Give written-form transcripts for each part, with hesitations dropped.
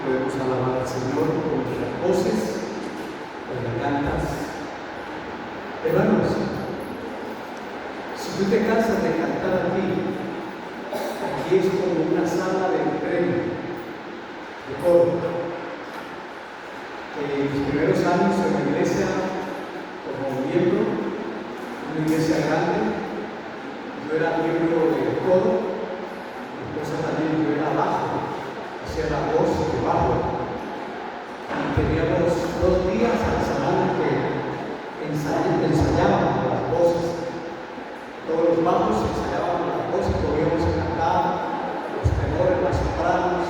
podemos alabar al Señor con nuestras voces, con gargantas. Hermanos, si tú te cansas de cantar aquí es como una sala de premio, de coro. En mis primeros años en la iglesia, como miembro, una iglesia grande, yo era miembro del coro, mi esposa también, yo era bajo, hacía la voz de bajo, y teníamos 2 días a la semana que ensayábamos las voces. Todos los bajos ensayábamos las voces, podíamos cantar, los tenores, las sopranos,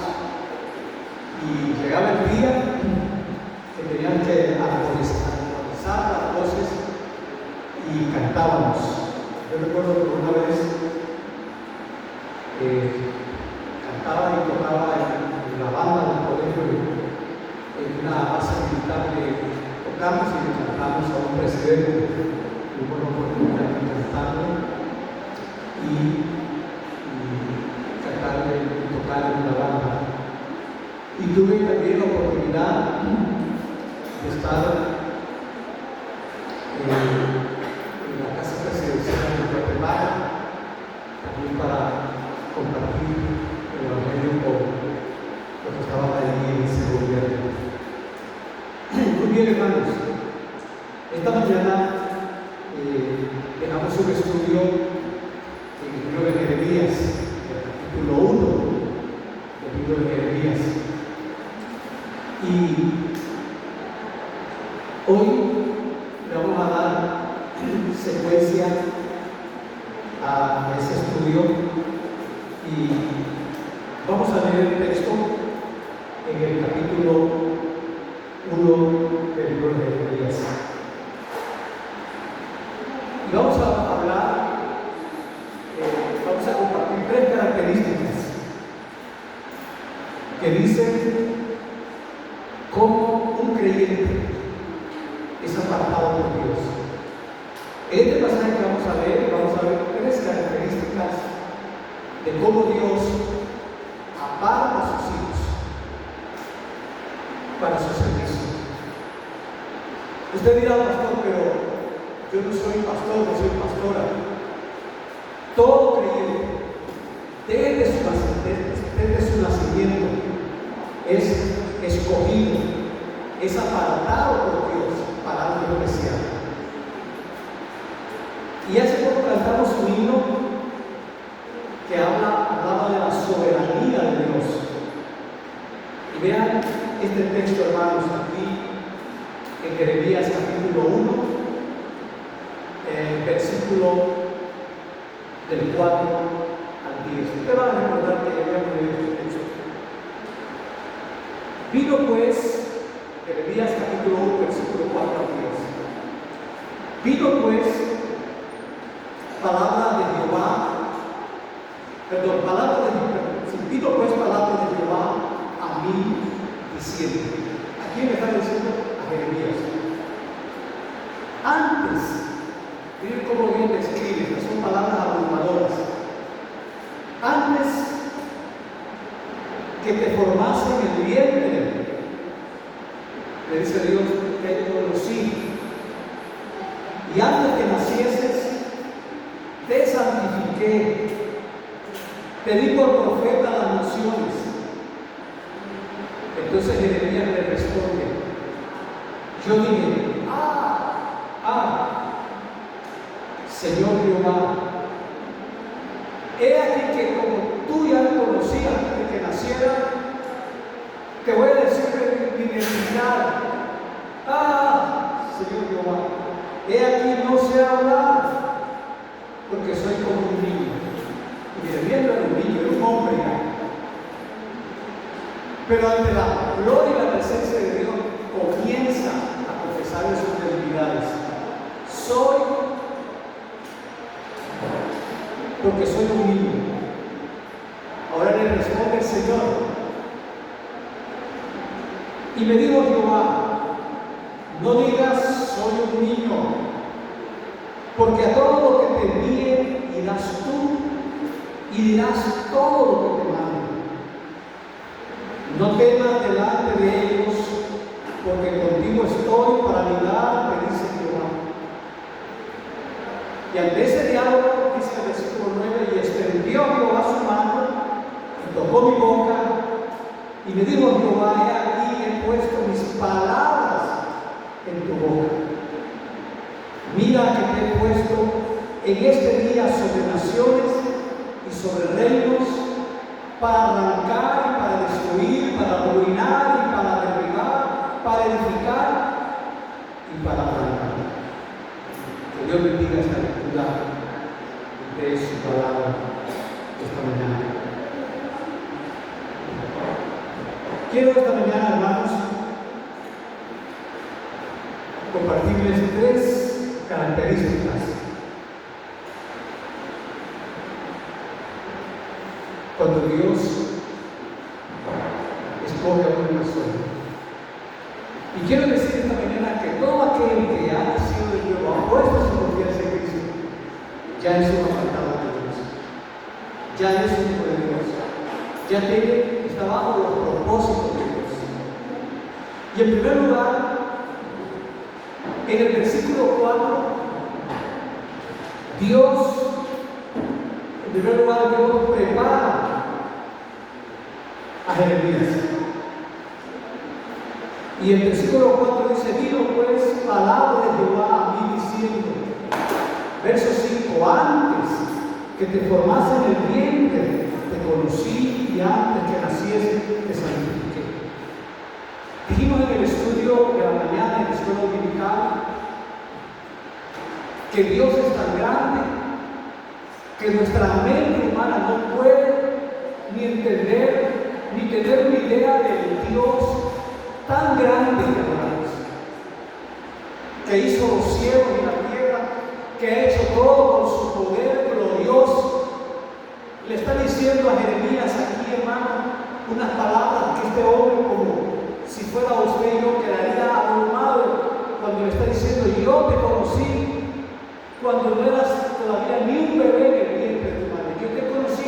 y llegaba el día que tenían que armonizar las voces y cantábamos. Yo recuerdo que una vez cantaba y tocaba en la banda del colegio, en una base militar que tocamos y le cantamos a un presidente. Tuve la oportunidad de cantarle y cantarle y tocar en una banda. Y tuve también la oportunidad de estar en la casa presidencial de Guatemala, también para compartir el Evangelio con los que estaban allí en ese gobierno. Muy bien, hermanos, esta mañana dejamos un estudio en el libro de Jeremías, el capítulo 1 del libro de Jeremías. Y hoy le vamos a dar secuencia a ese estudio y vamos a leer el texto en el capítulo 1 del libro de Jeremías. Y vamos a hablar, vamos a compartir 3 características que dicen cómo un creyente es apartado por Dios. En este pasaje que vamos a leer, vamos a ver 3 características de cómo Dios aparta a sus hijos para su servicio. Usted dirá, pastor, pero yo no soy pastor, no soy pastora. Todo creyente, desde su nacimiento, es escogido, es apartado por Dios para algo especial. Y hace poco cantamos un himno que hablaba de la soberanía de Dios. Y vean este texto, hermanos, aquí en Jeremías capítulo 1, versículo del 4 al 10. Usted va a recordar que ya habíamos leído este texto. Vino pues, Jeremías capítulo 1, versículo 4 al 10. Vino pues palabra de Jehová, vino pues palabra de Jehová a mí diciendo. ¿A quién le está diciendo? A Jeremías. Antes, miren cómo bien describe, que son palabras abrumadoras. Antes que te formase en el vientre, le dice Dios, te conocí. Y antes que nacieses, te santifiqué, te di por profeta a las naciones. Entonces Jeremías le responde, yo dije, Señor Jehová, he aquí que como tú ya me conocías desde que naciera, te voy a decir mi identidad. Señor Jehová, he aquí no sé hablar, porque soy como un niño. Y Jeremías no era un niño, era un hombre ya. Pero ante la gloria y la presencia de Dios, comienza a confesarle sus debilidades. Soy, porque soy un niño. Ahora le responde el Señor. Y me dijo Jehová, no digas soy un niño, porque a todo lo que te envíe irás tú y dirás todo lo que te mande. No temas delante estoy para ayudar, me dice Jehová. Y ante ese diálogo, dice el versículo 9, y extendió Jehová su mano, y tocó mi boca, y me dijo Jehová, he aquí, he puesto mis palabras en tu boca. Mira que te he puesto en este día sobre naciones y sobre reinos, para arrancar y para destruir, para arruinar y para derribar, para edificar y para arrancar. Que Dios bendiga esta lectura de su palabra esta mañana. Quiero esta mañana, hermanos, compartirles 3 características cuando Dios escoge a una persona. Y quiero decir esta mañana que todo aquel que ha nacido de Dios, ha puesto su confianza en Cristo, ya es un apartado de Dios, ya es un hijo de Dios, ya está bajo los propósitos de Dios. Y en primer lugar, en el versículo 4, Dios prepara a Jeremías. Y el versículo 4 dice: vino pues palabra de Jehová a mí diciendo, verso 5, antes que te formase en el vientre, te conocí, y antes que naciese, te santifiqué. Dijimos en el estudio de la mañana, en la escuela dominical, que Dios es tan grande que nuestra mente humana no puede ni entender, ni tener una idea del Dios tan grande que adoramos, que hizo los cielos y la tierra, que ha hecho todo con su poder glorioso. Le está diciendo a Jeremías aquí, hermano, unas palabras que este hombre, como si fuera usted y yo, quedaría abrumado cuando le está diciendo: yo te conocí cuando no eras todavía ni un bebé en el vientre de tu madre, yo te conocí.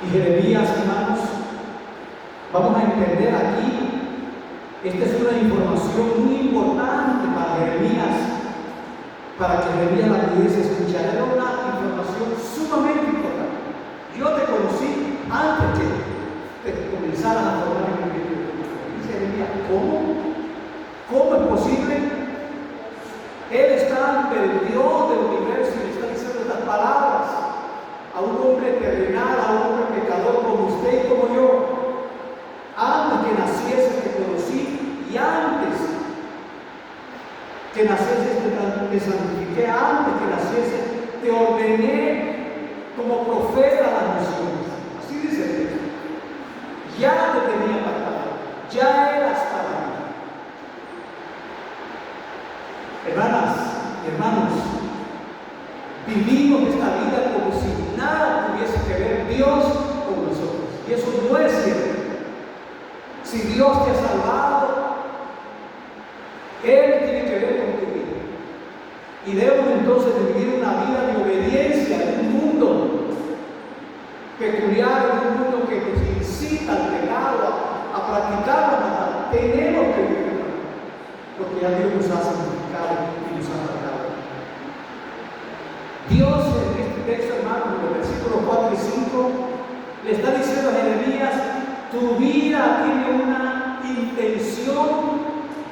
Y Jeremías, hermanos, vamos a entender aquí, esta es una información muy importante para Jeremías, para que Jeremías la pudiese escuchar. Era una información sumamente importante. Yo te conocí antes que te comenzaras a formar en el vientre de tu madre. Dice Jeremías: ¿cómo? ¿Cómo es posible? Él está ante el Dios del universo y le está diciendo estas palabras a un hombre terrenal, a un hombre pecador como usted y como yo. Antes que naciese te conocí, y antes que naciese te santifiqué, antes que naciese te ordené como profeta a las naciones. Así dice el texto. Ya te tenía apartado, ya eras para mí. Hermanas y hermanos, vivimos esta vida como si nada tuviese que ver Dios con nosotros. Y eso no es cierto. Si Dios te ha salvado, Él tiene que ver con tu vida. Y debemos entonces de vivir una vida de obediencia en un mundo peculiar, en un mundo que nos incita al pecado, a practicar la maldad. Tenemos que vivir, porque ya Dios nos ha santificado y nos ha tratado. Dios en este texto, hermano, en los versículos 4 y 5, le está diciendo a Jeremías: tu vida tiene una intención,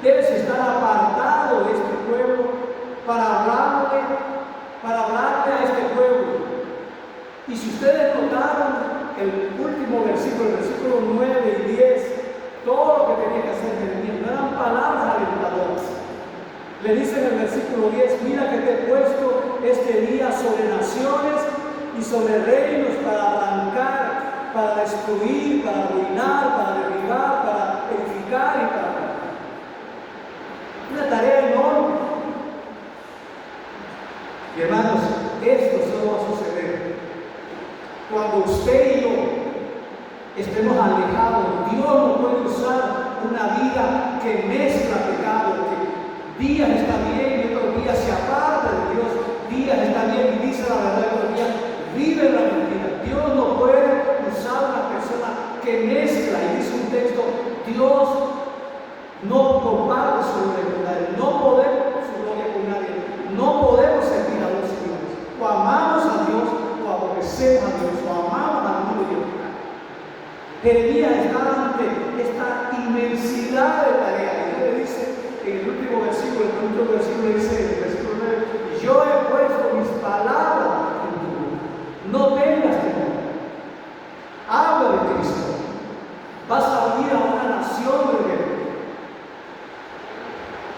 debes estar apartado de este pueblo para hablarle a este pueblo. Y si ustedes notaron el último versículo, el versículo 9 y 10, todo lo que tenía que hacer Jeremías no eran palabras alentadoras. Le dice en el versículo 10: mira que te he puesto este día sobre naciones y sobre reinos para arrancar, para destruir, para arruinar, para derribar, para edificar y para arrancar. Una tarea enorme. Y hermanos, esto solo va a suceder cuando usted y yo estemos alejados. Dios no puede usar una vida que mezcla pecado, que días está bien y otros días se aparta de Dios, días está bien y dice la verdad y otros días vive la mentira. Dios no puede usar una persona que mezcla, y dice un texto: Dios Dios no comparte su gloria con nadie, no podemos su gloria con nadie, no podemos servir a dos dioses. O amamos a Dios o aborrecemos a Dios, o amamos al mundo y al pecado. Jeremías está ante esta inmensidad de tareas. Y Dios le dice en el último versículo, dice en el versículo 9, yo he puesto mis palabras en tu boca, no tengas temor. Habla de Cristo. Vas a unir a una nación de guerreros.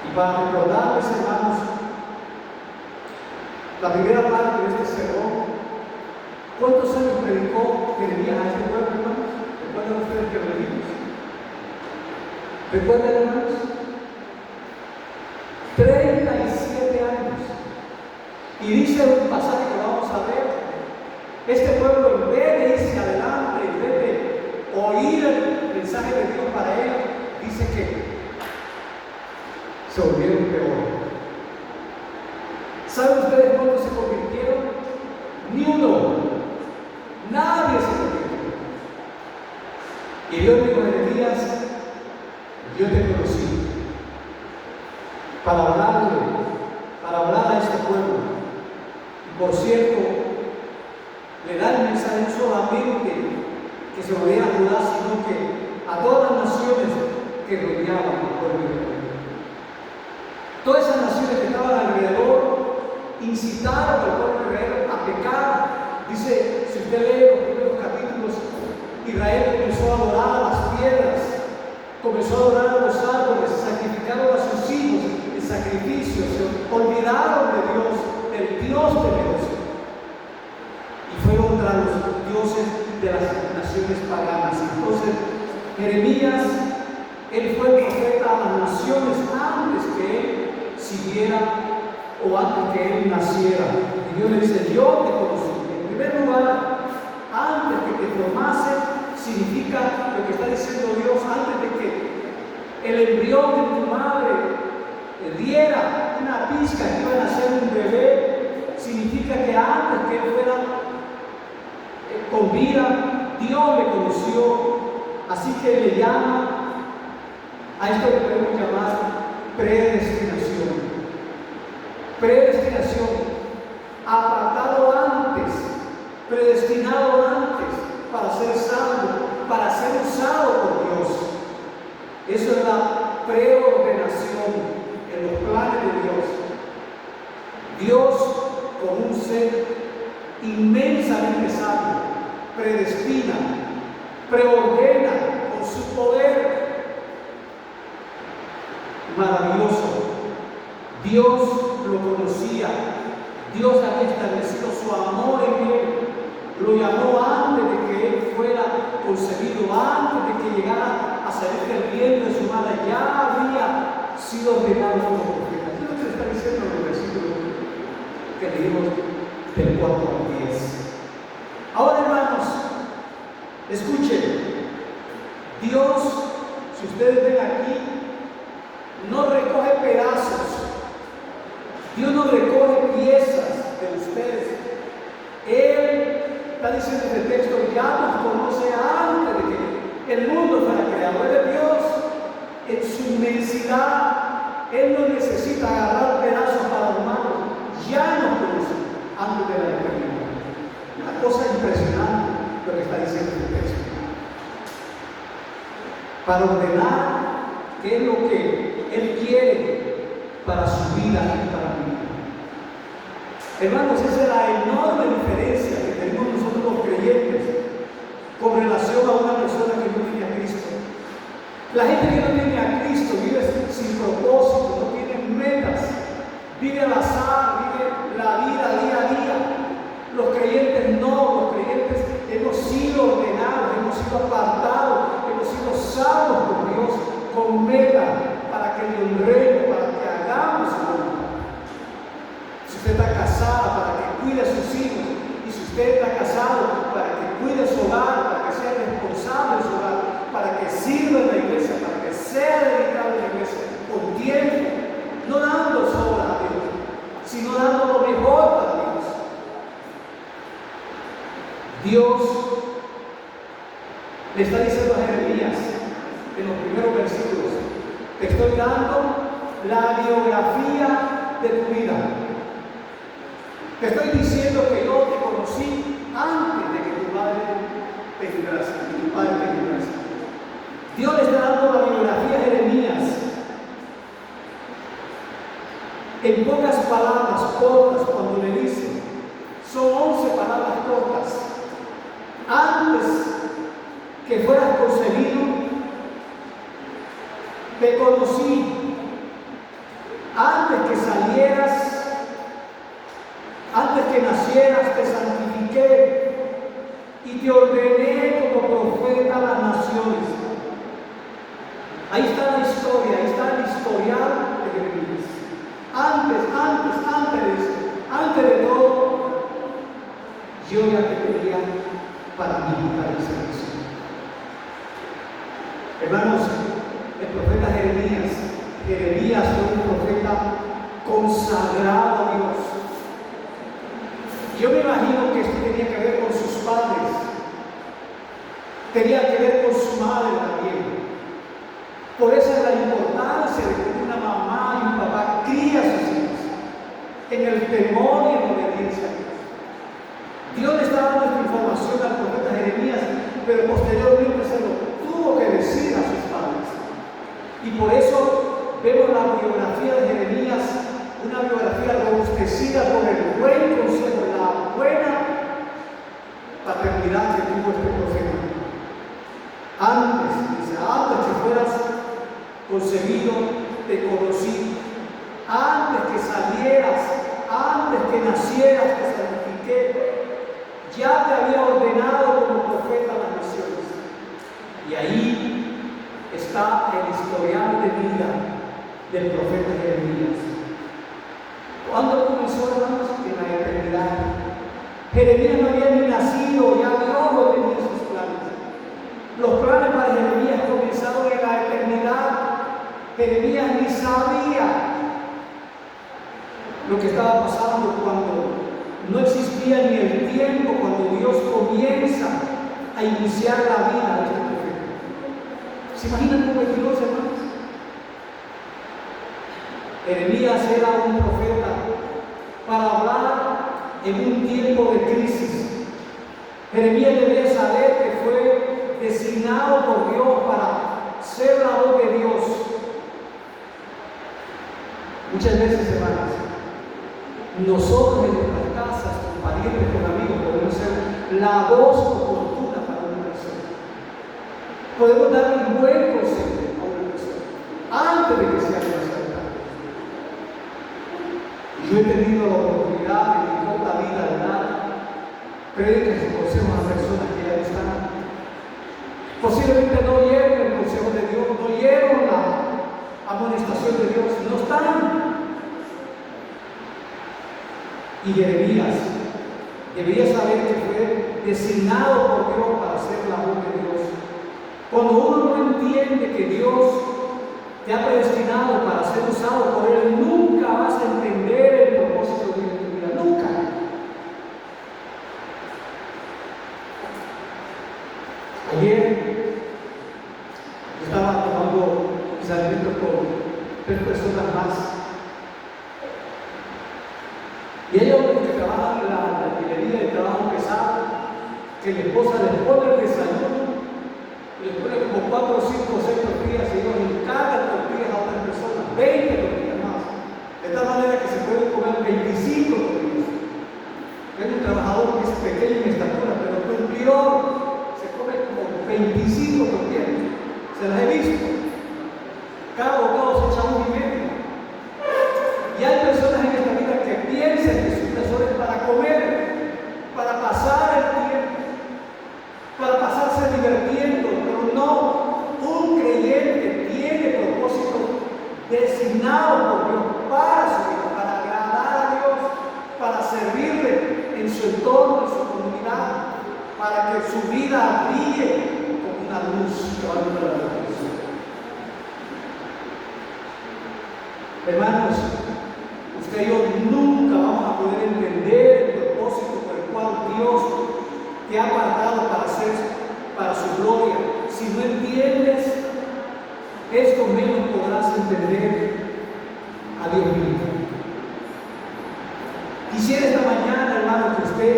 Y para recordarles, hermanos, la primera parte de este sermón, ¿cuántos años predicó Jeremías a este pueblo, hermanos? ¿Recuerdan ustedes que lo vimos? ¿Recuerdan, hermanos? 37 años. Y dice un pasaje que vamos a ver, este pueblo en vez de irse adelante, en vez de oír el mensaje de Dios para ellos, dice que se volvieron peor. ¿Saben ustedes cuántos se convirtieron? Ni uno. Nadie se convirtió. Y Dios dijo a Jeremías, yo te conocí para hablar a este pueblo. Y por cierto, le da el mensaje no solamente que se volviera a Judá, sino que a todas las naciones que rodeaban al pueblo de Israel. Todas esas naciones que estaban alrededor incitaron al pueblo de Israel a pecar. Dice, si usted lee los primeros capítulos, Israel comenzó a adorar a las piedras, comenzó a adorar a los árboles, sacrificaron a sus hijos en sacrificios, se olvidaron de Dios, del Dios temeroso, y fueron tras los dioses de las naciones paganas. Entonces, Jeremías, él fue profeta a las naciones antes que él siguiera o antes que él naciera. Y Dios le dice, yo te conocí. En primer lugar, antes que te formase, significa lo que está diciendo Dios, antes de que el embrión de tu madre diera una pizca que iba a nacer un bebé, significa que antes que él fuera con vida, Dios le conoció. Así que le llama, a esto le podemos llamar predestinación. Predestinación, apartado antes, predestinado antes para ser salvo, para ser usado por Dios. Eso es la preordenación en los planes de Dios. Dios, como un ser inmensamente sabio, predestina, preordena con su poder maravilloso. Dios lo conocía, Dios había establecido su amor en él, lo llamó antes de que él fuera concebido, antes de que llegara a salir del vientre de su madre, ya había sido ordenado como profeta. Eso es lo que está diciendo en el versículo que leímos del 4 al 10. Ahora, hermanos, escuchen, Dios, si ustedes ven aquí, no recoge pedazos, Dios no recoge piezas de ustedes. Él está diciendo en el texto, ya nos conoce antes de que el mundo fuera creado. Él es Dios en su inmensidad. Él no necesita agarrar pedazos para humanos, ya nos conoce antes de la eternidad. Una cosa impresionante lo que está diciendo el texto. Para ordenar qué es lo que Él quiere para su vida y para mi vida. Hermanos, esa es la enorme diferencia que tenemos nosotros los creyentes con relación a una persona que no tiene a Cristo. La gente que no tiene a Cristo vive sin propósito, no tiene metas, vive al azar, vive la vida día a día. Los creyentes no, los creyentes hemos sido ordenados, hemos sido apartados, hemos sido salvos por Dios con meta para que le honremos, para que hagamos su voluntad. Si usted está casada, para que cuide a sus hijos, y si usted está casado, para que cuide su hogar, para que sea responsable de su hogar, para que sirva en la iglesia, para que sea dedicado a la iglesia con tiempo, no dando sobras a Dios, sino dando lo mejor para Dios. Dios le está diciendo a Jeremías, en los primeros versículos. Te estoy dando la biografía de tu vida. Te estoy diciendo que yo te conocí antes de que tu padre te librase. Dios le está dando la biografía a Jeremías. En pocas palabras cortas, cuando le dice, son 11 palabras cortas. Antes que fueras concebido, te conocí. Antes que salieras, antes que nacieras, te santifiqué y te ordené como profeta a las naciones. Ahí está la historia, ahí está el historial de Jeremías. Antes de todo, yo ya te quería para mí, para el servicio. Hermanos, el profeta Jeremías fue un profeta consagrado a Dios. Yo me imagino que esto tenía que ver con sus padres, tenía que ver con su madre también. Por eso es la importancia de que una mamá y un papá críen a sus hijos en el temor y en la obediencia a Dios. Dios le está dando esta información al profeta Jeremías, pero posteriormente se lo tuvo que decir a sus padres. Y por eso vemos la biografía de Jeremías, una biografía robustecida por el buen consejo, la buena paternidad que tuvo este profeta. Antes que fueras concebido, te conocí. Antes que salieras, antes que nacieras, te santifiqué. Ya te había ordenado como profeta a las naciones. Y ahí está el historial de vida del profeta Jeremías. ¿Cuándo comenzó, hermanos? En la eternidad. Jeremías no había ni nacido, ya Dios lo tenía en sus planes. Los planes para Jeremías comenzaron en la eternidad. Jeremías ni sabía lo que estaba pasando cuando no existía ni el tiempo, cuando Dios comienza a iniciar la vida de este profeta. ¿Se imaginan cómo es Dios, hermanos? Jeremías era un profeta para hablar en un tiempo de crisis. Jeremías debía saber que fue designado por Dios para ser la voz de Dios. Muchas veces, hermanos, nosotros en nuestras casas, con parientes, con amigos, podemos ser la voz oportuna para una persona. Podemos dar un buen consejo a una persona antes de que sea demasiado tarde. Yo he tenido la oportunidad de mi corta vida de dar prédicas y consejos a personas que ya no están. Posiblemente no oyeron el consejo de Dios, no oyeron la amonestación de Dios, no están. Y Jeremías debía saber que fue designado por Dios para ser la voz de Dios. Cuando uno no entiende que Dios te ha predestinado para ser usado por Él, nunca vas a entender el propósito de tu vida, nunca. Ayer estaba tomando mis alimentos con 3 personas más. Y hay hombres que trabajan en la alquilería de trabajo pesado, que la esposa les pone el desayuno, les pone como 4, 5, 6 tortillas y ellos encargan tortillas a otras personas, 20 tortillas más. De tal manera que se pueden comer 25 tortillas. Es un trabajador que es pequeño en estatura, pero cumplidor, se come como 25 tortillas. Se las he visto. Cada bocado se echa 1,5. Y hay personas en esta vida que piensan que su tesoro es para comer, para pasar el tiempo, para pasarse divirtiendo, pero no. Un creyente tiene propósito designado por Dios para su vida, para agradar a Dios, para servirle en su entorno, en su comunidad, para que su vida brille como una luz que va a alumbrar a la luz. Hermanos, usted y yo nunca vamos a poder entender el propósito por el cual Dios te ha apartado para su gloria, si no entiendes entender a Dios vivo. Quisiera esta mañana, hermano, que usted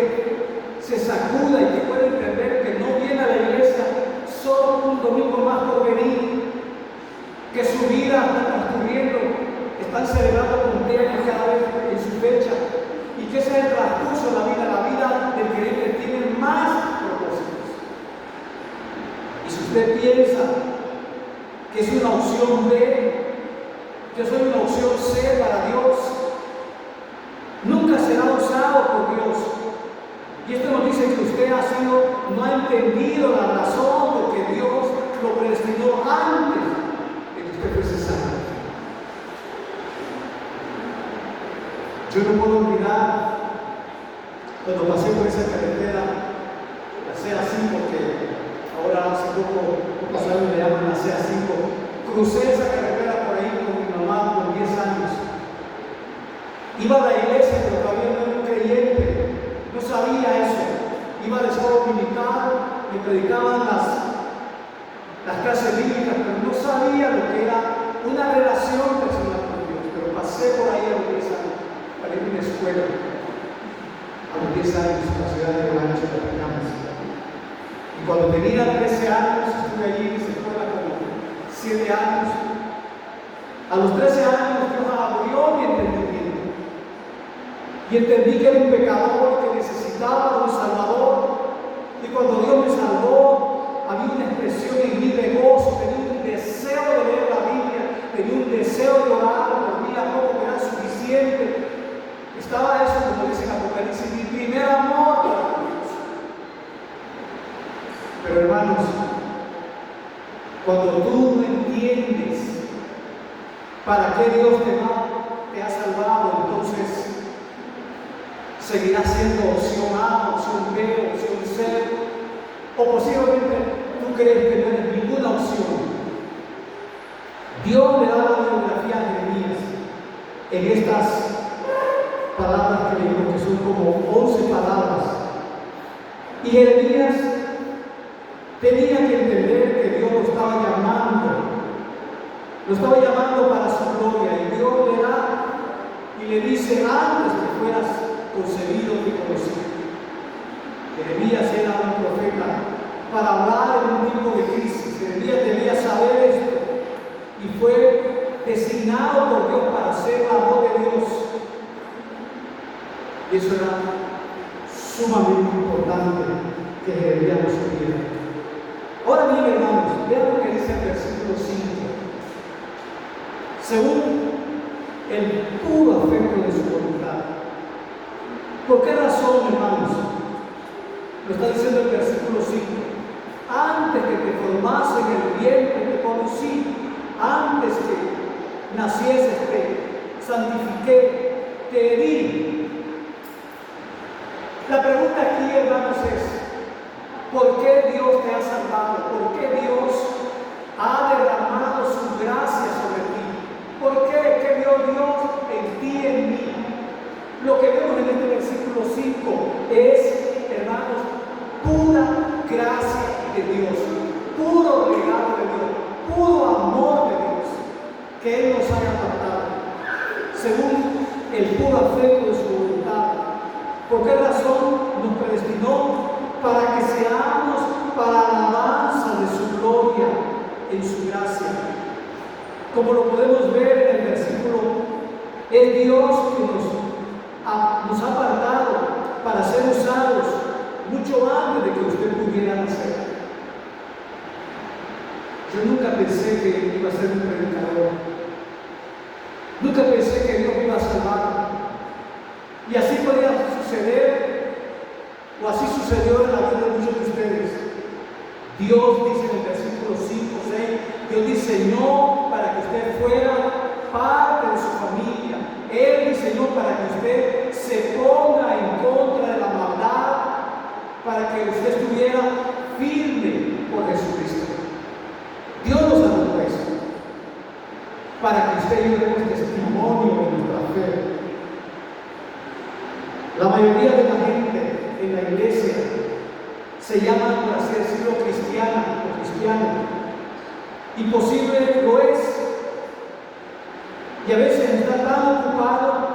se sacuda y que pueda entender que no viene a la iglesia solo un domingo más por venir, que su vida está transcurriendo, están celebrando cumpleaños cada vez en su fecha, y que ese es el transcurso de la vida del creyente tiene más propósitos. Y si usted piensa que es una opción B, yo soy una opción C para Dios, nunca será usado por Dios. Y esto nos dice que usted no ha entendido la razón por que Dios lo predestinó antes de que usted fuese salvo. Yo no puedo olvidar cuando pasé por esa carretera, la CA5, que ahora hace pocos años le llaman la CA5, crucé esa carretera por ahí con mi mamá con 10 años. Iba a la iglesia, pero todavía no era un creyente, no sabía eso. Iba al estado militar, me predicaban las clases bíblicas, pero no sabía lo que era una relación personal con Dios. Pero pasé por ahí a los 10 años, para ir a una escuela, a los 10 años, en la ciudad de Rancho de Atacama. Y cuando tenía 13 años, estuve allí en esa escuela como 7 años. A los 13 años Dios abrió mi entendimiento. Y entendí que era un pecador que necesitaba un Salvador. Y cuando Dios me salvó, había una expresión en mí de gozo, tenía un deseo de leer la Biblia, tenía un deseo de orar, dormía poco, que era suficiente. Estaba eso, como dice en Apocalipsis, mi primer amor para Dios. Pero hermanos, cuando tú no entiendes para qué Dios te ha salvado, entonces seguirá siendo opción A, opción B, opción C, o posiblemente tú crees que no eres ninguna opción. Dios le da la biografía a Jeremías en estas palabras que leímos, que son como 11 palabras. Y Jeremías tenía que entender que Dios lo estaba llamando para su gloria, y Dios le da y le dice: antes que fueras concebido y conocido. Jeremías era un profeta para hablar en un tiempo de crisis. Jeremías debía saber esto y fue designado por Dios para ser la voz de Dios. Y eso era sumamente importante que Jeremías lo supiera. Ahora bien, hermanos, vean lo que dice el versículo 5. Según el puro afecto de su voluntad. ¿Por qué razón, hermanos? Lo está diciendo el versículo 5. Antes que te formase en el vientre te conocí, antes que nacieses te santifiqué, te herí. La pregunta aquí, hermanos, es: ¿por qué Dios te ha salvado? ¿Por qué Dios ha derramado su gracia sobre ti? ¿Por qué? ¿Qué vio Dios en ti y en mí? Lo que vemos en este versículo 5 es, hermanos, pura gracia de Dios, puro regalo de Dios, puro amor de Dios, que Él nos haya apartado, según el puro afecto de su voluntad. ¿Por qué razón nos predestinó? Para que seamos para la alabanza de su gloria en su gracia. Como lo podemos ver en el versículo, es Dios que nos ha apartado para ser usados mucho antes de que usted pudiera nacer. Yo nunca pensé que iba a ser un predicador. Nunca pensé que Dios me iba a salvar. Y así podía suceder, o así sucedió en la vida de muchos de ustedes. Dios dice en el versículo 5, 6, Dios diseñó para que usted fuera parte de su familia. Él diseñó para que usted se ponga en contra de la maldad, para que usted estuviera firme por Jesucristo. Dios nos ha dado eso, para que usted y yo demos testimonio de nuestra fe. La mayoría de la gente en la iglesia se llama, por así decirlo, cristiana o cristiano. Y posible lo es, y a veces está tan ocupado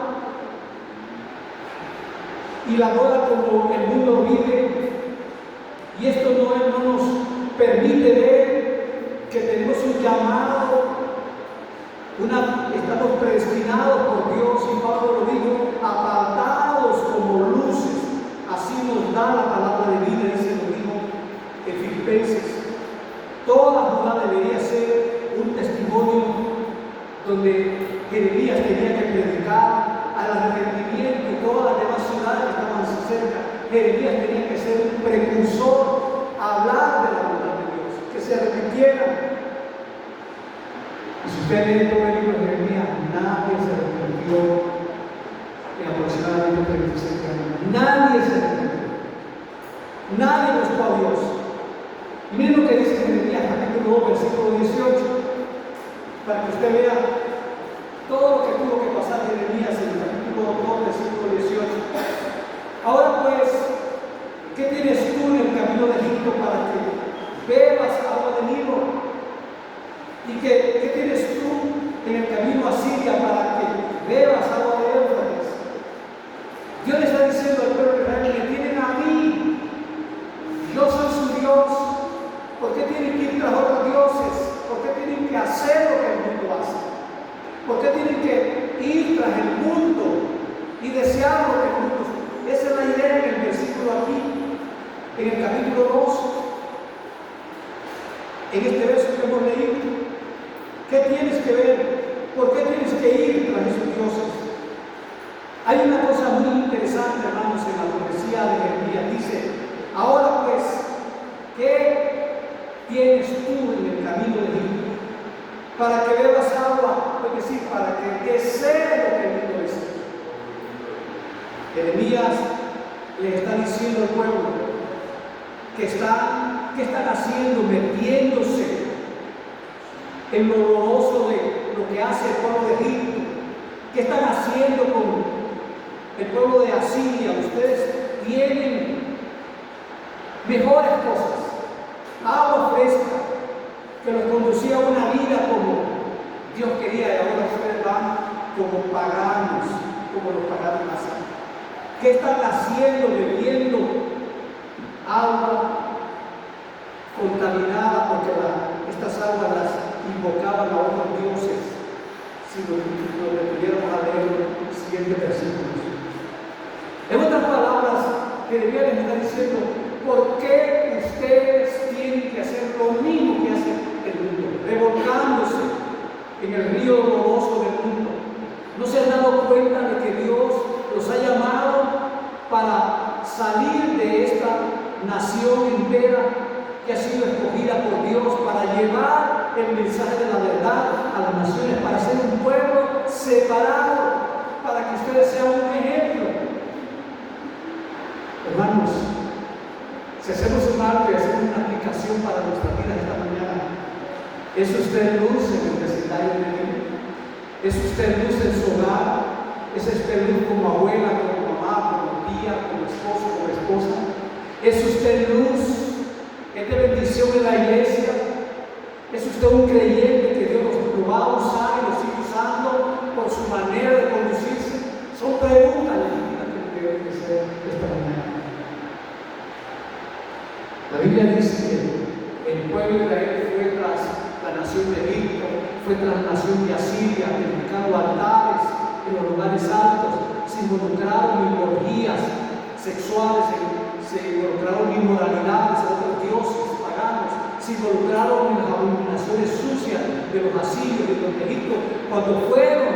y labora como el mundo vive, y esto no nos permite ver que tenemos un llamado, estamos predestinados por Dios, y Pablo lo dijo, apartados como luces, así nos da la palabra de vida, dice lo mismo en Filipenses. Toda Judá debería ser un testimonio donde Jeremías tenía que predicar al arrepentimiento, y todas las demás ciudades que estaban cerca. Jeremías tenía que ser un precursor a hablar de la voluntad de Dios, que se arrepintieran. Y si usted lee todo el libro de Jeremías, nadie se arrepintió en aproximadamente 36 años. Nadie se arrepintió. Nadie buscó a Dios. Y miren lo que dice Jeremías, capítulo 2, versículo 18, para que usted vea todo lo que tuvo que pasar Jeremías en el capítulo 2, versículo 18. Ahora pues, ¿qué tienes tú en el camino de Egipto para que bebas agua de Nilo? ¿Y qué tienes tú en el camino a Siria para que bebas agua de Éufrates? Dios le está diciendo al pueblo de Israel que tienen a mí. Yo soy su Dios. ¿Por qué tienen que ir tras otros dioses? ¿Por qué tienen que hacer lo que el mundo hace? ¿Por qué tienen que ir tras el mundo y desear lo que el mundo hace? Esa es la idea en el versículo aquí, en el capítulo 2, en este verso que hemos leído. ¿Qué tienes que ver? ¿Por qué tienes que ir tras esos dioses? Hay una cosa muy interesante, hermanos, en la profecía de Jeremías. Dice, ahora pues, ¿qué tienes tú en el camino de Egipto? Para que bebas agua, es decir, para que desees lo que el mundo desea. Jeremías le está diciendo al pueblo que están haciendo, metiéndose en lo doloroso de lo que hace el pueblo de Egipto. ¿Qué están haciendo con el pueblo de Asiria? Ustedes tienen mejores cosas, agua fresca, que los conducía a una vida como Dios quería, y ahora ustedes van como paganos, como los paganos hacen. ¿Qué están haciendo bebiendo agua contaminada? Porque estas aguas las invocaban a otros dioses. Si lo detuvieron a leer los siguientes versículos. En otras palabras, Jeremías les está diciendo, ¿por qué ustedes tienen que hacer lo mismo que hace el mundo? Revolcándose en el río doloroso del mundo. ¿No se han dado cuenta de que Dios los ha llamado para salir de esta nación entera que ha sido escogida por Dios para llevar el mensaje de la verdad a las naciones, para ser un pueblo separado, para que ustedes sean un ejemplo? Hermanos, si hacemos un alto y hacemos una aplicación para nuestra vida esta mañana, ¿es usted luz en el vecindario de Dios? ¿Es usted luz en su hogar? ¿Es usted luz como abuela, como mamá, como tía, como esposo, como esposa? ¿Es usted luz? ¿Es de bendición en la iglesia? ¿Es usted un creyente que Dios lo va a usar y lo sigue usando por su manera de conducirse? Son preguntas legítimas que deben hacer esta mañana. La Biblia dice que el pueblo de Israel fue tras la nación de Egipto, fue tras la nación de Asiria, edificando altares en los lugares altos, se involucraron en orgías sexuales, se involucraron en inmoralidades a otros dioses paganos, se involucraron en las abominaciones sucias de los asirios y de los de Egipto. Cuando fueron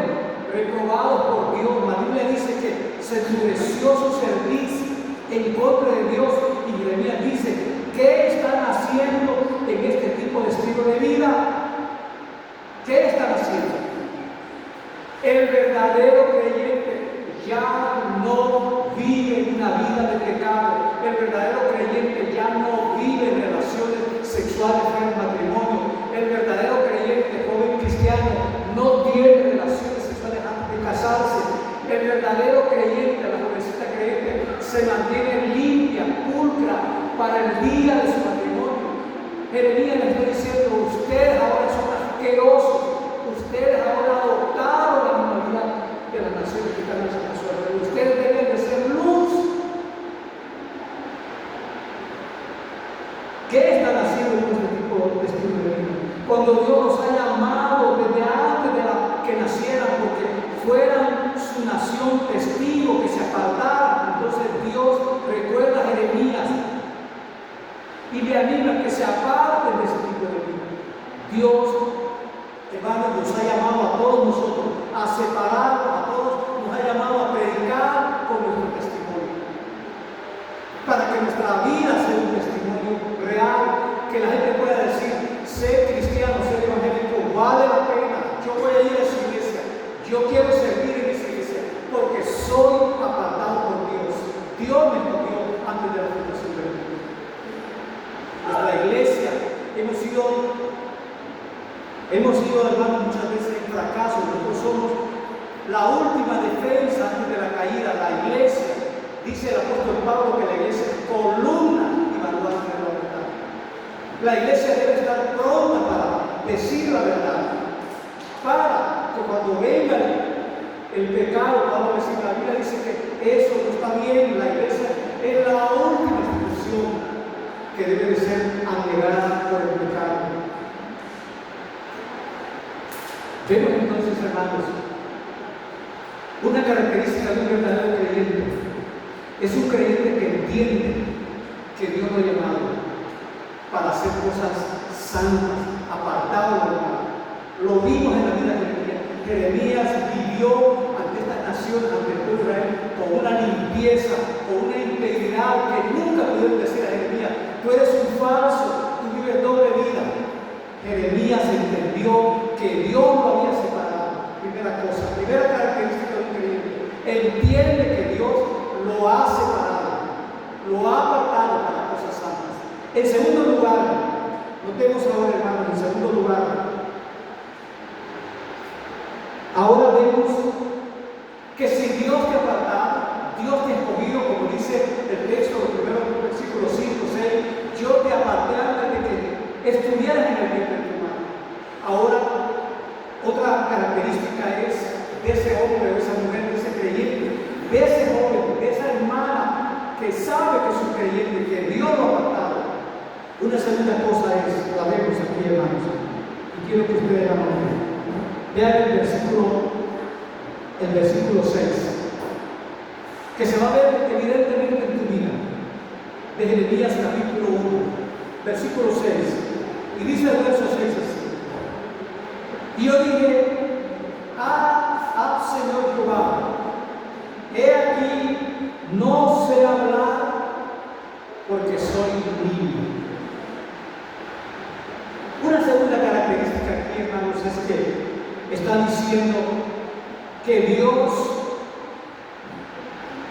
reprobados por Dios, la Biblia dice que se endureció su cerviz en contra de Dios, y Jeremías dice, ¿qué están haciendo en este tipo de estilo de vida? ¿Qué están haciendo? El verdadero creyente ya no vive una vida de pecado. El verdadero creyente ya no vive relaciones sexuales fuera del matrimonio. El verdadero creyente, joven cristiano, no tiene relaciones sexuales antes de casarse. El verdadero creyente, la jovencita creyente, se mantiene limpia, pulcra para el día de su matrimonio. Jeremías le está diciendo, ustedes ahora son asquerosos, ustedes ahora adoptaron la ¿Qué están haciendo con este tipo de estilo de vida? Cuando Dios los ha llamado desde antes de que nacieran, porque fueran su nación testigo, que se apartaran. Entonces Dios recuerda a Jeremías y le anima que se aparten de ese tipo de vida. Dios, hermanos, nos ha llamado a todos nosotros a separarnos, a todos nos ha llamado a predicar con nuestro testimonio, para que nuestra vida sea un testimonio real, que la gente pueda decir: ser cristiano, ser evangélico, vale la pena, yo voy a ir a esa iglesia, yo quiero servir en esa iglesia, porque soy apartado por Dios. Dios me escogió antes de la fundación del mundo. Nuestra iglesia, hemos sido, hermanos, muchas veces en fracaso. Nosotros somos la última defensa antes de la caída. La iglesia, dice el apóstol Pablo, que la iglesia es columna y baluarte de la verdad. La iglesia debe estar pronta para decir la verdad, para que cuando venga el pecado, vamos a decir, la Biblia dice que eso no está bien. La iglesia es la última institución que debe de ser anegada por el pecado. Vemos entonces, hermanos, una característica de un verdadero creyente es un creyente que entiende que Dios lo ha llamado para hacer cosas santas, apartado del mal. Lo vimos en la vida de Jeremías. Jeremías vivió ante estas naciones, ante el pueblo de Israel, con una limpieza, con una integridad que nunca pudieron decir a Jeremías: tú eres un falso, tú vives doble vida. Jeremías entendió que Dios lo había separado. Primera característica de un creyente: entiende que Dios lo ha separado, lo ha apartado para cosas santas. En segundo lugar, notemos ahora, hermanos, en segundo lugar, ahora vemos que si Dios te ha apartado, Dios te ha escogido, como dice el texto, los primeros versículos 5, 6, yo te aparté antes de que estudiaras en el vientre de tu madre. Ahora, otra característica es de ese hombre, de esa mujer, de ese creyente, de ese joven, de esa hermana que sabe que es un creyente, que Dios lo ha apartado. Una segunda cosa es, la vemos aquí, hermanos, y quiero que ustedes la noten. Vean el versículo 6, que se va a ver evidentemente en tu vida, de Jeremías capítulo 1, versículo 6, y dice el verso 6 así: y yo dije, Señor Jehová, he aquí, no sé hablar porque soy niño. Una segunda característica aquí, hermanos, es que está diciendo que Dios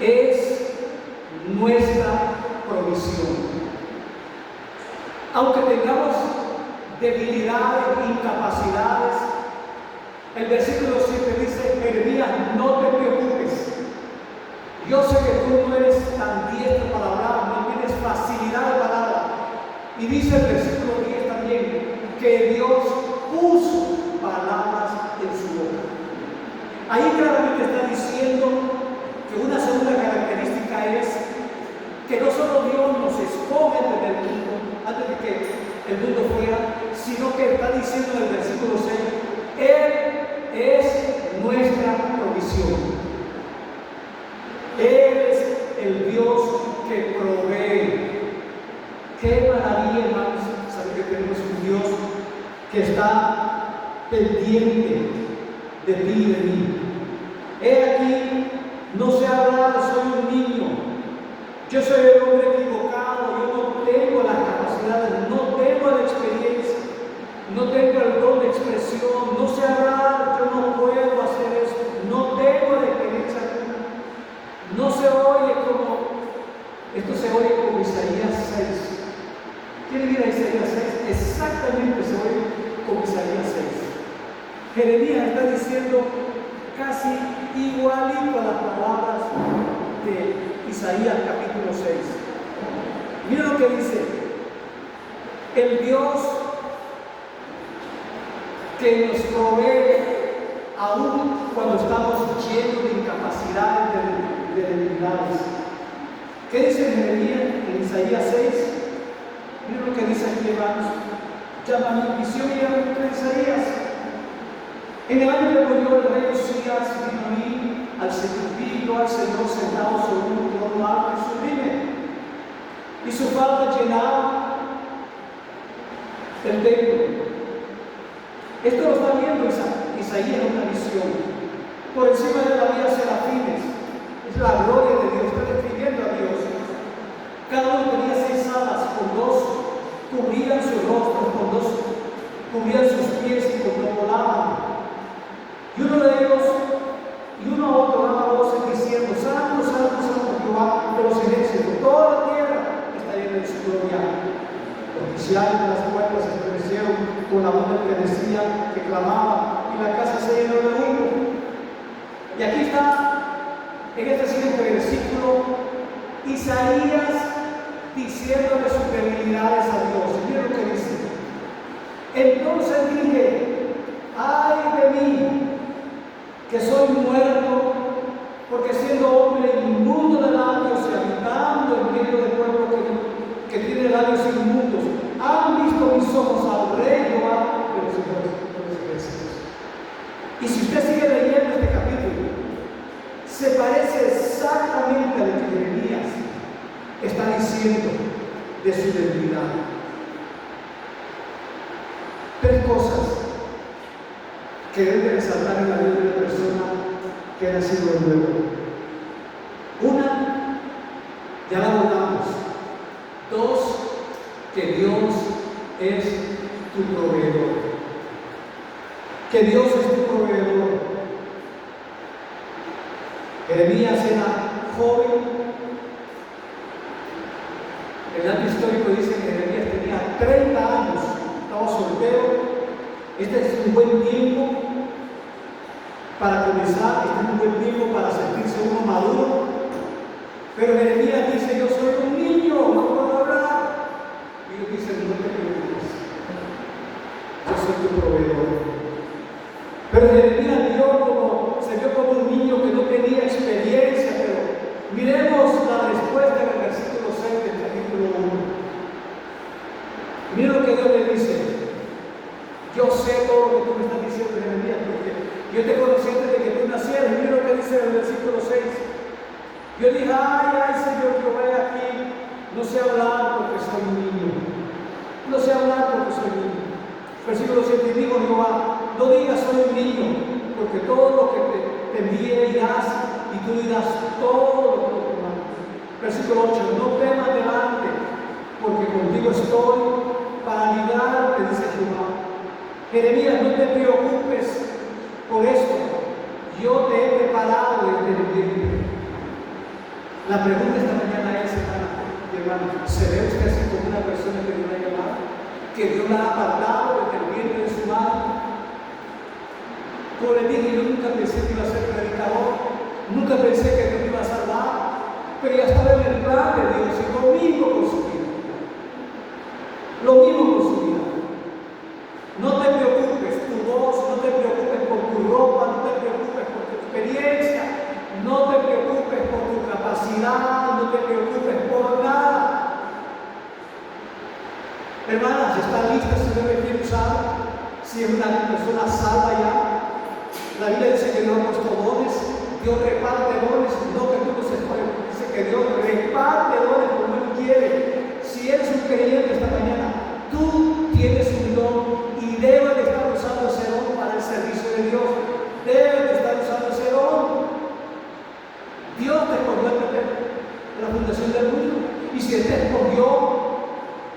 es nuestra provisión. Aunque tengamos debilidades, incapacidades, el versículo 7 dice: Jeremías, no te preocupes, yo sé que tú no eres tan diestro para hablar, no tienes facilidad de palabra. Y dice el versículo 10 también que Dios puso palabras en su boca. Ahí claramente está diciendo que una segunda característica es que no solo Dios nos escoge desde el mundo, antes de que el mundo fuera, sino que está diciendo en el versículo 6, Él es nuestra provisión. Él es el Dios que provee. Qué maravilla, hermanos, saber que tenemos un Dios que está pendiente de ti y de mí. He aquí, no sé hablar, soy un niño. Yo soy el hombre equivocado, yo no tengo las capacidades, no tengo la experiencia, no tengo el don de expresión, no sé hablar, yo no puedo hacer eso, no tengo la experiencia alguna. No se oye como, esto se oye como Isaías 6. ¿Quieren ir a Isaías 6? Exactamente se oye como Isaías 6. Jeremías está diciendo casi igualito a las palabras de Isaías capítulo 6. Mira lo que dice: el Dios que nos provee aún cuando estamos llenos de incapacidades, de debilidades. ¿Qué dice Jeremías en Isaías 6? Mira lo que dice aquí, hermanos. Llama mi visión y a Isaías. En el año que murió el rey Usías, vino a mí al sepulcro, al Señor sentado sobre un trono alto y sublime, y su falda llenaba el templo. Esto lo está viendo Isaías en una visión. Por encima de él había serafines. Es la gloria de Dios, está describiendo a Dios. Cada uno tenía 6 alas, con 2 cubrían sus rostros, con 2 cubrían sus pies y con 2 volaban. Y uno de ellos, y uno a otro daba voces diciendo: Santo, Santo, Santo Jehová de los ejércitos, toda la tierra está llena de su gloria. Los oficiales de las puertas se estremecieron con la voz del que decía, que clamaba, y la casa se llenó de humo. Y aquí está, en este siguiente versículo, Isaías diciéndole sus debilidades a Dios. Mira lo que dice: entonces dije, ay de mí, que soy muerto, porque siendo hombre inmundo de labios y habitando en medio del pueblo que tiene labios inmundos, han visto mis ojos al rey Jehová de los ejércitos. Y si usted sigue leyendo este capítulo, se parece exactamente a lo que Jeremías está diciendo de su debilidad. 3 cosas que deben resaltar en la vida de una persona que ha nacido de nuevo. Una, ya la abordamos. 2, que Dios es tu proveedor. Que Dios es tu proveedor. Jeremías era joven. El dato histórico dice que Jeremías tenía 30 años, estaba soltero. Este es un buen tiempo para comenzar, este es un buen tiempo para sentirse uno maduro. Pero Jeremías dice: yo soy un niño, no puedo hablar. Y Dios dice: no te preocupes, yo soy tu proveedor. Pero Jeremías se vio como un niño que no tenía experiencia. Pero miremos la respuesta en el versículo 6 del capítulo 1. Mira lo que Dios le dice: yo sé todo lo que tú me estás diciendo, Jeremías, porque yo te conocí antes de que tú nacieras. Mira lo que dice en el versículo 6. Yo dije: ay, Señor, que vaya aquí. No sé hablar porque soy un niño. No sé hablar porque soy un niño. Versículo 7. Y digo Jehová: no digas soy un niño, porque todo lo que te envíe irás, y tú dirás todo lo que te mandes. Versículo 8. No temas delante, porque contigo estoy para librarte, dice Jehová. Jeremías, no te preocupes por esto. Yo te he preparado desde el vientre. La pregunta esta mañana es, hermano, ¿se ve usted así como una persona que Dios la ha llamado? ¿Que Dios la ha apartado desde el vientre de su madre? Como le dije, yo nunca pensé que iba a ser predicador, nunca pensé que Dios me iba a salvar, pero ya estaba en el plan de Dios, y lo mismo con su vida. Lo mismo con su vida. No te preocupes tu voz, no te preocupes por tu ropa, no te preocupes por tu experiencia, no te preocupes por tu capacidad, no te preocupes por nada. Hermanas, ¿están listas si Dios me quiere usar? Si es una persona salva ya. La Biblia dice que Dios ha puesto dones, Dios reparte dones, no que tú no se puede, dice que Dios reparte dones como Él quiere. Si eres un creyente esta mañana, tú tienes un don y debes de estar usando ese don para el servicio de Dios. Debes de estar usando ese don. Dios te escogió desde la fundación del mundo. Y si Él te escogió,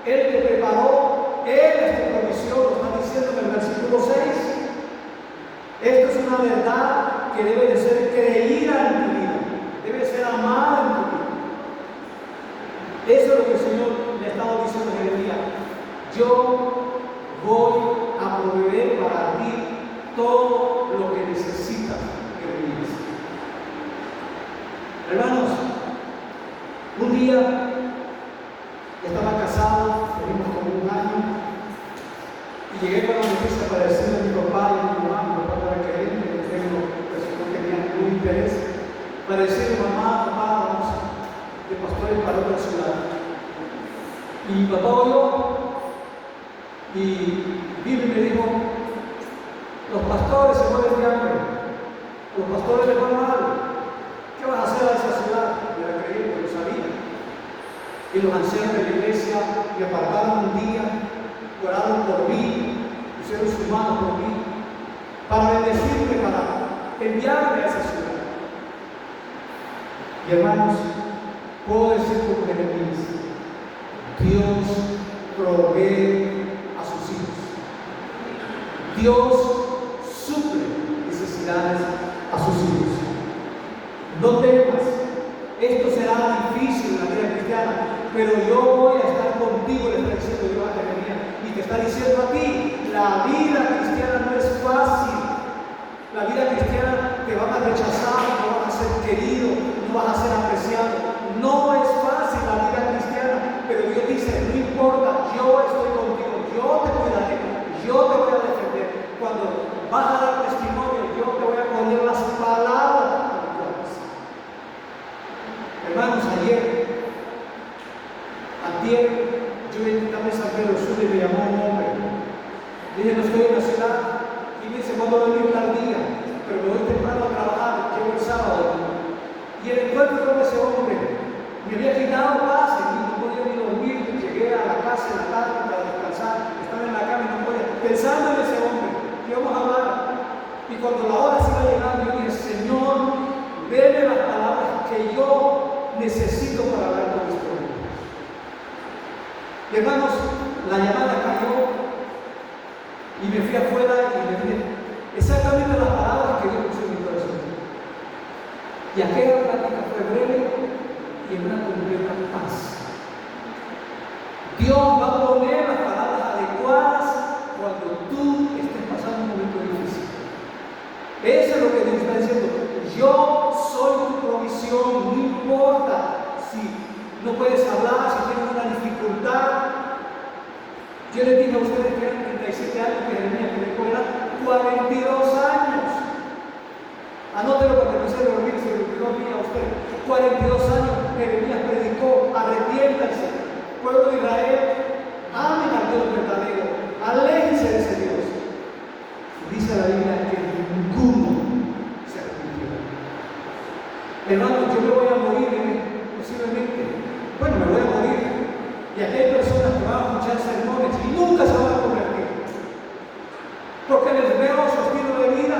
Él te preparó, Él es tu provisión, lo está diciendo en el versículo 6. Esto es una verdad que debe de ser creída en tu vida, debe ser amada en tu vida. Eso es lo que el Señor le estaba diciendo a Jeremías. Yo voy a proveer para ti todo lo que necesitas, Jeremías. Hermanos, un día estaba casado, tenemos como un año, y llegué con la noticia para decirle a mi papá y a mi mamá. Mi papá no era creyente, no tenía ningún interés, para decirle: mamá, papá, vamos de pastores para otra ciudad. Y mi papá oyó y vino y me dijo, los pastores se mueren de hambre, los pastores les van mal, ¿qué vas a hacer a esa ciudad? Yo era creyente, lo sabía. Y los ancianos de la iglesia me apartaron un día, oraron por mí, pusieron sus manos por mí, para bendecirme, para enviarme a esa ciudad. Y hermanos, puedo decir como Jeremías, Dios provee a sus hijos. Dios suple necesidades a sus hijos. No temas, esto será difícil en la vida cristiana, pero yo voy a estar contigo, le está diciendo Dios a Jeremías, y te está diciendo a ti, la vida cristiana no es fácil. La vida cristiana te van a rechazar, no vas a ser querido, no vas a ser apreciado. No es fácil la vida cristiana, pero Dios dice, no importa, yo estoy contigo, yo te cuidaré, yo te voy a defender. Cuando vas a dar testimonio, yo te voy a poner las palabras a tu corazón. Hermanos, antier, yo estaba en San Pedro Sur y me llamó un hombre. Dije, no estoy en la ciudad. Y me dice, ¿cuándo voy a venir tal día? Pero me voy temprano a trabajar, llego el sábado. Y el encuentro con ese hombre me había quitado paz y no podía ni dormir. Llegué a la casa en la tarde para descansar, estaba en la cama y no podía, pensando en ese hombre, que íbamos a hablar. Y cuando la hora se iba llegando, yo dije, Señor, deme las palabras que yo necesito para hablar con este hombre. Y hermanos, la llamada cayó y me fui afuera y le dije exactamente las palabras que Dios puso en mi corazón. Y aquella plática fue breve y en una completa paz. Dios va a poner las palabras adecuadas cuando tú estés pasando un momento difícil. Eso es lo que Dios está diciendo. Yo soy tu provisión, no importa si no puedes hablar, si tienes una dificultad. Yo les dije a ustedes que eran 37 años que Jeremías predicó, eran 42 años. Anótelo para que no se lo olvide, se lo olvidó a mí a usted. 42 años Jeremías predicó, arrepiéntanse, pueblo de Israel, amen al Dios verdadero, aléjense de ese Dios. Dice la Biblia que ninguno se arrepintió. Hermanos, yo me voy a morir posiblemente. Bueno, me voy a morir. Y aquí hay personas que van a escuchar sermones y nunca se van a convertir. Porque les veo su estilo de vida,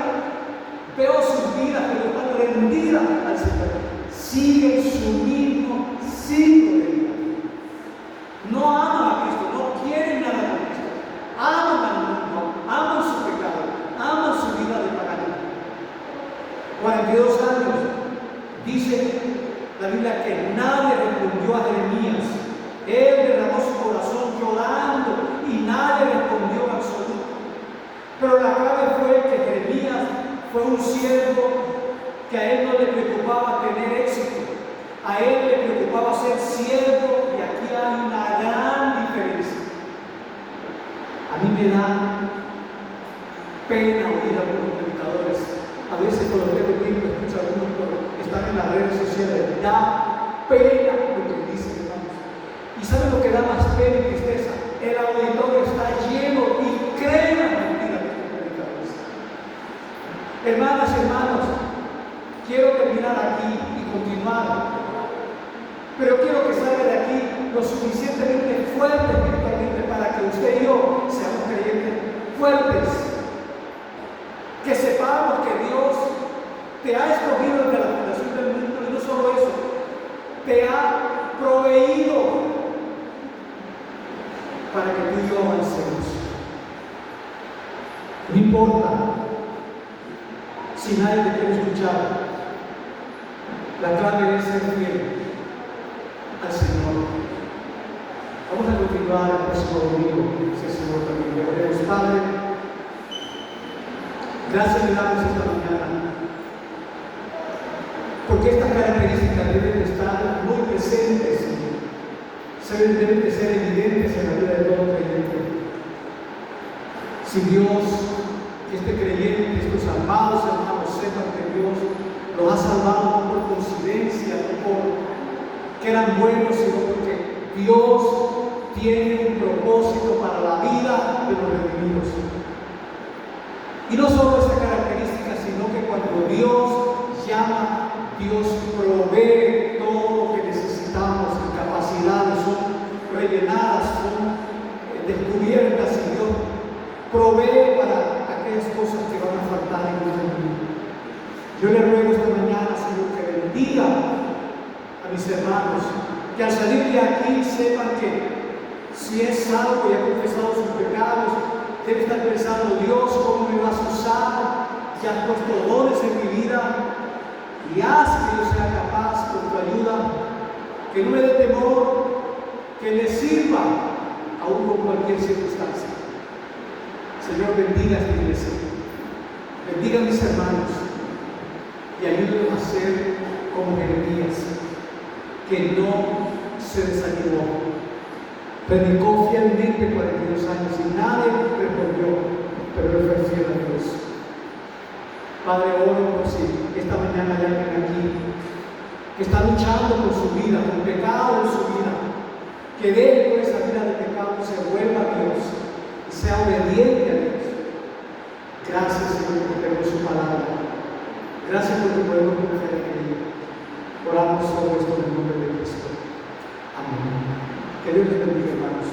veo sus vidas que no están rendidas al Señor. Siguen su mismo ciclo de vida. No aman a Cristo, no quieren nada con Cristo. Aman al mundo, aman su pecado, aman su vida de paganismo. 42 años, dice la Biblia que nadie respondió a Jeremías. Él derramó su corazón llorando y nadie respondió en absoluto. Pero la clave fue que Jeremías fue un siervo que a él no le preocupaba tener éxito. A él le preocupaba ser siervo, y aquí hay una gran diferencia. A mí me da pena oír a algunos predicadores. A veces cuando tengo tiempo escucho a algunos que están en las redes sociales. Da pena lo que dicen, hermanos. ¿Y saben lo que da más pena y tristeza? El auditorio está lleno y creen las mentiras de estos predicadores. Hermanas y hermanos, quiero terminar aquí y continuar. Pero quiero que salga de aquí lo suficientemente fuerte espiritualmente para que usted y yo seamos creyentes fuertes. Que sepamos que Dios te ha escogido desde la fundación del mundo, y no solo eso, te ha proveído para que tú y yo avancemos. No importa si nadie te quiere escuchar, la clave es ser fiel al Señor. Vamos a continuar el próximo domingo, si el Señor también. Oremos. Padre, gracias le damos esta mañana, porque estas características deben estar muy presentes, deben de ser evidentes en la vida de todo creyente. Si Dios, este creyente, estos amados hermanos, sepan que Dios los ha salvado no por coincidencia, no por que eran buenos, sino porque Dios tiene un propósito para la vida de los redimidos. Y no solo esa característica, sino que cuando Dios llama, Dios provee todo lo que necesitamos, sus capacidades son rellenadas, son descubiertas, y Dios provee para aquellas cosas que van a faltar en nuestra vida. Yo le ruego esta mañana, Señor, que bendiga a mis hermanos, que al salir de aquí sepan que si es salvo y ha confesado sus pecados, debe estar pensando: Dios, ¿cómo me vas a usar? Ya has puesto dones en mi vida y haz que yo sea capaz con tu ayuda, que no me dé temor, que le sirva aún con cualquier circunstancia. Señor, bendiga a esta iglesia, bendiga a mis hermanos y ayúdenlos a ser como Jeremías, que no se desanimó. Predicó fielmente 42 años y nadie respondió, pero él fue fiel a Dios. Padre, oro por si esta mañana hay alguien aquí que está luchando con su vida, con pecado en su vida, que deje toda esa vida de pecado, se vuelva a Dios y sea obediente a Dios. Gracias, Señor, por tener su palabra. Gracias porque podemos confiar en ella. Oramos sobre esto en el nombre de Cristo. Amén. Que Dios les bendiga, hermanos.